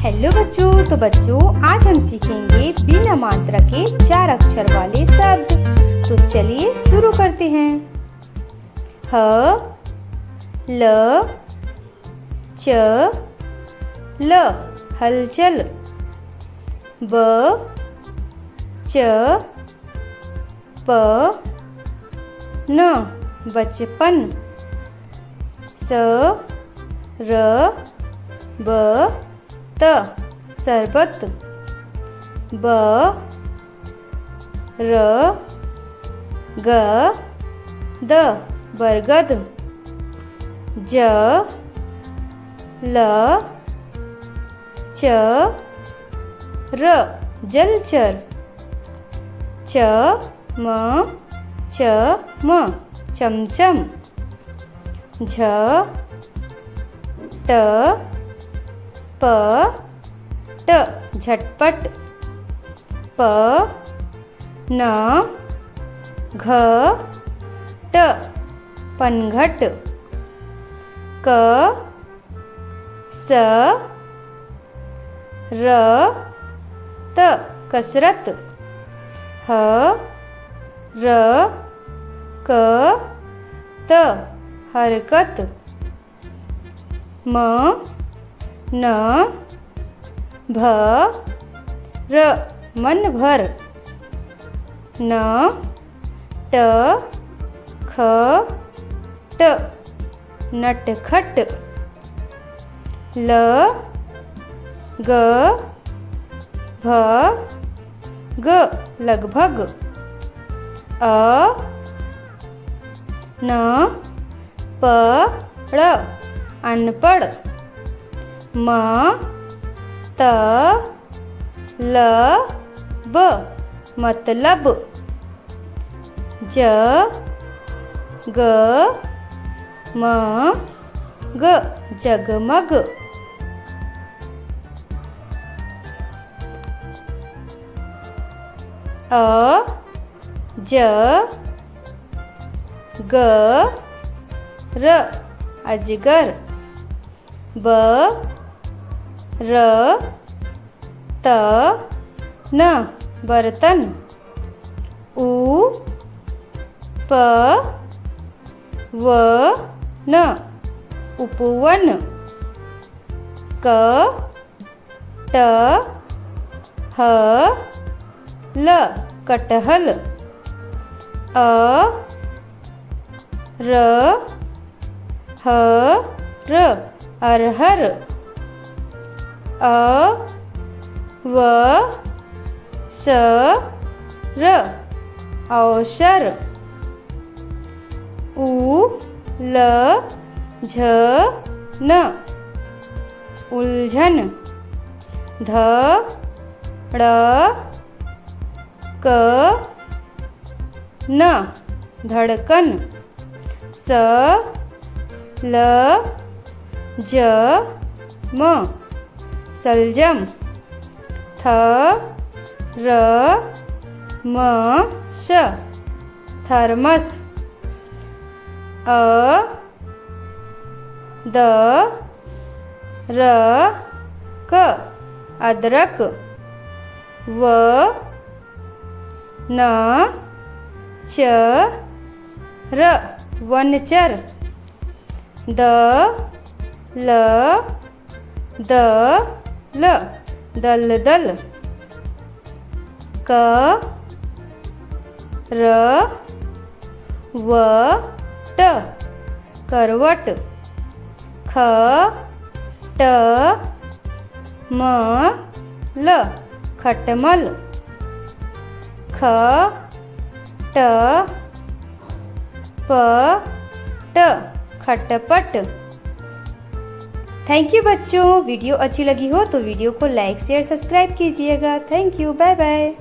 Hello बच्चों, तो बच्चों आज हम सीखेंगे बिना मात्रा के 4 अक्षर वाले शब्द। तो चलिए शुरू करते हैं। ह, ल, च, ल हलचल। ब, च, प, न बचपन। स, र, ब, त शरबत। ब, र, ग, द बरगद। ज, ल, च, र जलचर। च, म चमचम। झ, ट, प, ट झटपट। प, न, घ, ट पनघट। क, स, र, त कसरत। ह, र, क, त हरकत। म, न, भ, र मन भर। न, ट, ख, ट नटखट। ल, ग, भ, ग लगभग। अ, न, प, ड़ अनपढ़। म, त, ल, ब मतलब। ज, ग, म, ग जगमग। अ, ज, ग, र अजगर। ब, र, त, न बर्तन। उ, प, व, न उपवन। क, ट, ह, ल कटहल। अ, र, ह, र अरहर। अ, व, स, र अवसर। उ, ल, झ, न उलझन। ध, ड़, क, न धड़कन। स, ल, ज, म सलजम। थ, र, म, स थर्मस। अ, द, र, क अदरक। व, न, च, र वनचर। द, ल, द, ल दलदल। क, र, व, ट करवट। ख, ट, म, ल खटमल। ख, ट, प, ट खटपट। थैंक यू बच्चों। वीडियो अच्छी लगी हो तो वीडियो को लाइक शेयर सब्सक्राइब कीजिएगा। Thank you, bye bye.